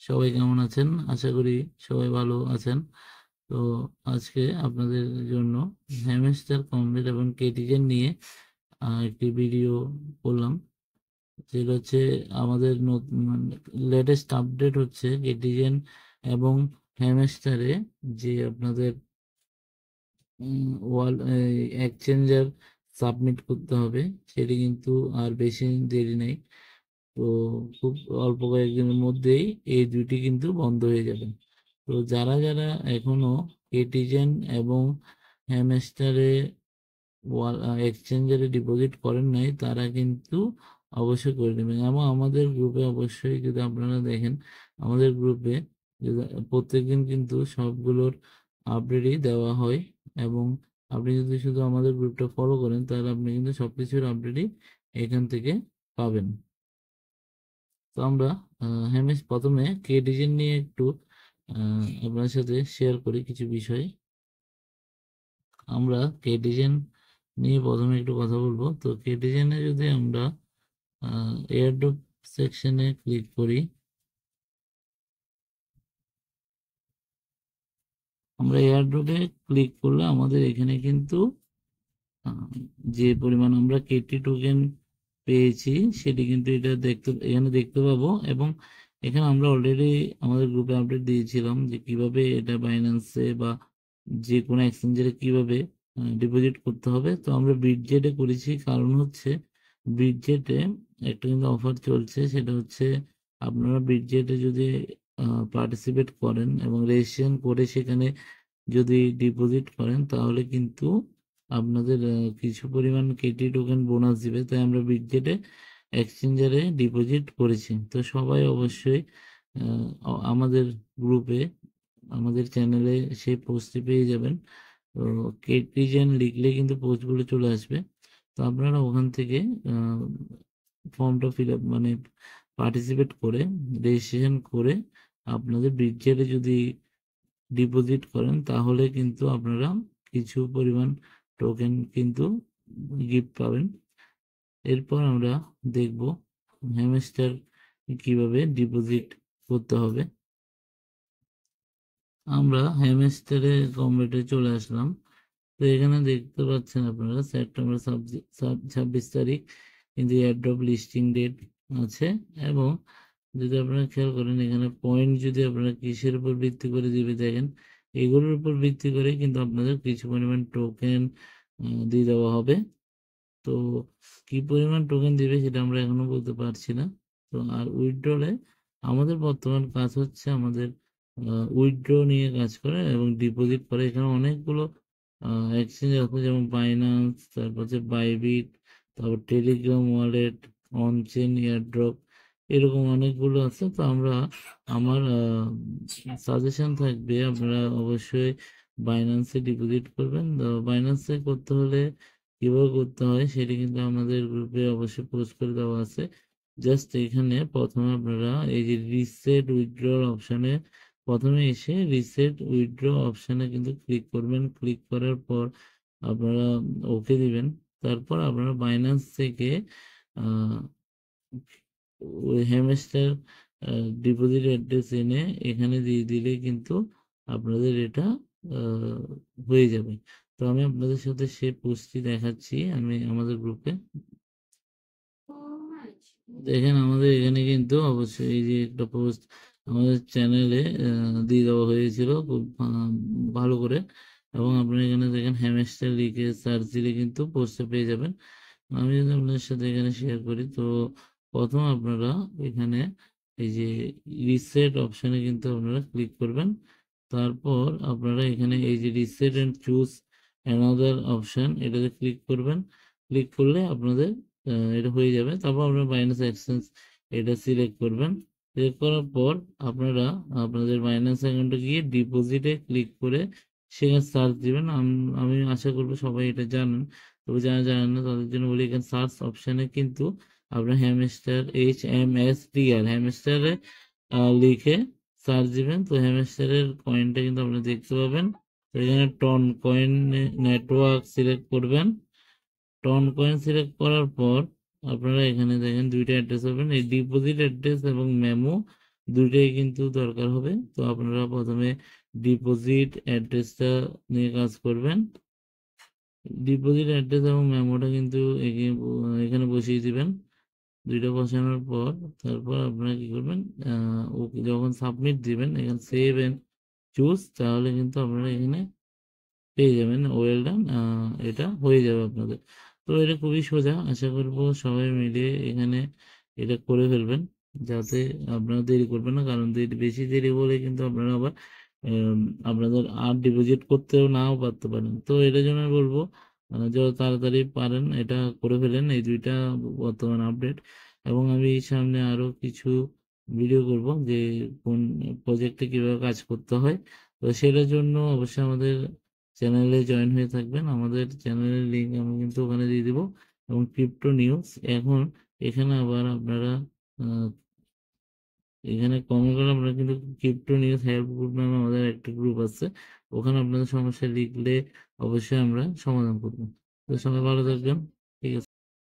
সবাই কেমন আছেন? আশা করি সবাই ভালো আছেন। তো আজকে আপনাদের জন্য হ্যামস্টার কমপ্লিট এবং কেটিজেন নিয়ে একটি ভিডিও করলাম। যেটা হচ্ছে আমাদের লেটেস্ট আপডেট হচ্ছে কেটিজেন এবং হ্যামস্টারে যে আপনাদের ওয়াল এক্সচেঞ্জার সাবমিট করতে হবে, সেটি কিন্তু আর বেশি দেরি নেই। তো খুব অল্প কয়েকদিনের মধ্যেই এই দুইটি কিন্তু বন্ধ হয়ে যাবে। তো যারা যারা এখনো কেটিজেন এবং হ্যামস্টারে এক্সচেঞ্জারে ডিপোজিট করেন নাই, তারা কিন্তু অবশ্যই করে নেবেন। এবং আমাদের গ্রুপে অবশ্যই যদি আপনারা দেখেন, আমাদের গ্রুপে প্রত্যেকদিন কিন্তু সবগুলোর আপডেটই দেওয়া হয়। এবং আপনি যদি শুধু আমাদের গ্রুপটা ফলো করেন, তাহলে আপনি কিন্তু সবকিছুর আপডেটই এখান থেকে পাবেন। তো আমরা প্রথমে কে ডিজাইন নিয়ে একটু আপনার সাথে শেয়ার করি কিছু বিষয়। আমরা কে ডিজাইন নিয়ে প্রথমে একটু কথা বলবো। তো কে ডিজাইনে যদি আমরা এয়ারড্রপ সেকশনে ক্লিক করি, আমরা এয়ারড্রপে ক্লিক করলে আমাদের এখানে কিন্তু যে পরিমাণ আমরা কেটি টোকেন পেয়েছি সেটি কিন্তু এটা এখানে দেখতে পাবো। এবং এখানে আমরা অলরেডি আমাদের গ্রুপে আপডেট দিয়েছিলাম যে কিভাবে এটা বাইন্যান্সে বা যে কোনো এক্সচেঞ্জারে কিভাবে ডিপোজিট করতে হবে। তো আমরা বিটজেটে করেছি, কারণ হচ্ছে বিটজেটে একটা কিন্তু অফার চলছে। সেটা হচ্ছে আপনারা বিটজেটে যদি পার্টিসিপেট করেন এবং রেজিস্ট্রেশন করে সেখানে যদি ডিপোজিট করেন, তাহলে কিন্তু আপনাদের কিছু পরিমাণ কেটি টোকেন বোনাস দিবে। তাই আমরা বিটজেটে এক্সচেঞ্জারে ডিপোজিট করেছি। তো সবাই অবশ্যই আমাদের গ্রুপে, আমাদের চ্যানেলে সেই পোস্টটি পেয়ে যাবেন। তো কেটিজেন লিখলে কিন্তু পোস্টগুলো চলে আসবে। তো আপনারা ওখান থেকে ফর্মটা ফিল আপ মানে পার্টিসিপেট করে রেজিস্ট্রেশন করে আপনাদের বিটজেটে যদি ডিপোজিট করেন, তাহলে কিন্তু আপনারা কিছু পরিমাণ টোকেন কিন্তু গিফট পাবেন। এরপর আমরা দেখব হ্যামস্টার কিভাবে ডিপোজিট করতে হবে। আমরা হ্যামস্টারে কমপ্লিটে চলে আসলাম। তো এখানে দেখতে পাচ্ছেন আপনারা সেপ্টেম্বর 26 তারিখ কিন্তু এয়ারড্রপ লিস্টিং ডেট আছে। এবং যদি আপনারা খেয়াল করেন, এখানে পয়েন্ট যদি আপনারা কিসের উপর ভিত্তি করে দিবে দেখেন, এগুলোর উপর ভিত্তি করে কিন্তু আপনাদের কিছু পরিমাণ টোকেন দিয়ে দেওয়া হবে। তো কি পরিমাণ টোকেন দিবে সেটা আমরা এখনো বলতে পারছি না। তো আর উইথড্রলে আমাদের বর্তমান কাজ হচ্ছে আমাদের উইথড্র নিয়ে কাজ করে এবং ডিপোজিট করে। এখানে অনেকগুলো এক্সচেঞ্জ আছে, যেমন বাইন্যান্স, তারপর হচ্ছে বাইবিট, তারপর টেলিগ্রাম ওয়ালেট, অনচেন এয়ারড্রপ, এরকম অনেকগুলো আছে। তো আমার সাজেশন থাকবে আপনারা অবশ্যই বাইন্যান্সে ডিপোজিট করবেন। তো বাইন্যান্সে করতে হলে কিভাবে করতে হয় সেটি কিন্তু আমাদের গ্রুপে অবশ্যই পোস্ট করে দেওয়া আছে। জাস্ট এখানে প্রথমে আপনারা এই যে রিসেট উইথড্রল অপশানে প্রথমে এসে রিসেট উইথড্র অপশানে কিন্তু ক্লিক করবেন। ক্লিক করার পর আপনারা ওকে দিবেন। তারপর আপনারা বাইন্যান্স থেকে আহ, ওই হ্যামস্টার ডিপোজিট অ্যাড্রেস এনে এখানে দিয়ে দিলে কিন্তু আপনাদের এটা আহ, হয়ে যাবে। তো আমি আপনাদের সাথে সেই পোস্টটি দেখাচ্ছি আমি আমাদের গ্রুপে। দেখেন আমাদের এখানে কিন্তু অবশ্যই এই যে একটা পোস্ট আমাদের চ্যানেলে দিয়ে দেওয়া হয়েছিল খুব ভালো করে। এবং আপনারা এখানে দেখেন হ্যামস্টার লিখে সার্চ দিলে কিন্তু পোস্টে পেয়ে যাবেন। আমি যদি আপনাদের সাথে এখানে শেয়ার করি, তো প্রথম আপনারা এখানে এই যে রিসেট অপশানে কিন্তু আপনারা ক্লিক করবেন। তারপর আপনারা এখানে এই যে reset and choose another option, এটাতে ক্লিক করবেন। ক্লিক করলে আপনাদের এটা হয়ে যাবে। তারপর আপনারা বাইন্যান্স এক্সচেঞ্জ এটা সিলেক্ট করবেন। সিলেক্ট করার পর আপনারা আপনাদের বাইন্যান্স অ্যাকাউন্টে গিয়ে ডিপোজিটে ক্লিক করে সেখানে সার্চ দিবেন। আমি আশা করবো সবাই এটা জানেন। তবে যারা জানেন না তাদের জন্য বলি, এখানে সার্চ অপশানে কিন্তু আপনার হ্যামস্টার HMSTR হ্যামস্টারে লিখে সার্চ দিবেন। তো হ্যামস্টারের কয়েনটা কিন্তু আপনি দেখতে পাবেন। তো এখানে টন কয়েন নেটওয়ার্ক সিলেক্ট করবেন। টন কয়েন সিলেক্ট করার পর আপনারা এখানে দেখেন দুইটা অ্যাড্রেস পাবেন, এই ডিপোজিট অ্যাড্রেস এবং মেমো দুইটাই কিন্তু দরকার হবে। তো আপনারা প্রথমে ডিপোজিট অ্যাড্রেসটা নিয়ে কাজ করবেন। ডিপোজিট অ্যাড্রেস এবং মেমোটা কিন্তু এখানে বসিয়ে দিবেন। দুইটা বসানোর পর তারপর আপনারা কি করবেন, ওকে যখন সাবমিট দিবেন এখানে সেভ এন্ড চুজ, তাহলে কিন্তু আপনারা এখানে পেয়ে যাবেন ওয়েল ডান, এটা হয়ে যাবে আপনাদের। তো এটা খুবই সোজা, আশা করবো সবাই মিলে এখানে এটা করে ফেলবেন, যাতে আপনারা দেরি করবেন না, কারণ বেশি দেরি হলে কিন্তু আপনারা আবার আম, আপনাদের আর ডিপোজিট করতেও নাও পারতে পারেন। তো এটার জন্য আমি বলবো যত তাড়াতাড়ি পারেন এটা করে ফেলেন, এই দুইটা বর্তমান আপডেট। এবং আমি সামনে আরো কিছু ভিডিও করব যে কোন প্রজেক্টে কিভাবে কাজ করতে হয়। তো সেটার জন্য অবশ্যই আমাদের চ্যানেলে জয়েন হয়ে থাকবেন। আমাদের চ্যানেলের লিঙ্ক আমি কিন্তু ওখানে দিয়ে দিব। এবং ক্রিপ্টো নিউজ এখন এখানে আবার আপনারা আহ, এখানে কমেন্ট করে আপনারা কিন্তু ক্রিপ্টো নিউজ হেল্প গ্রুপ নামে আমাদের একটা গ্রুপ আছে, ওখানে আপনাদের সমস্যা লিখলে অবশ্যই আমরা সমাধান করবো। তো সবাই ভালো থাকবেন। ঠিক আছে।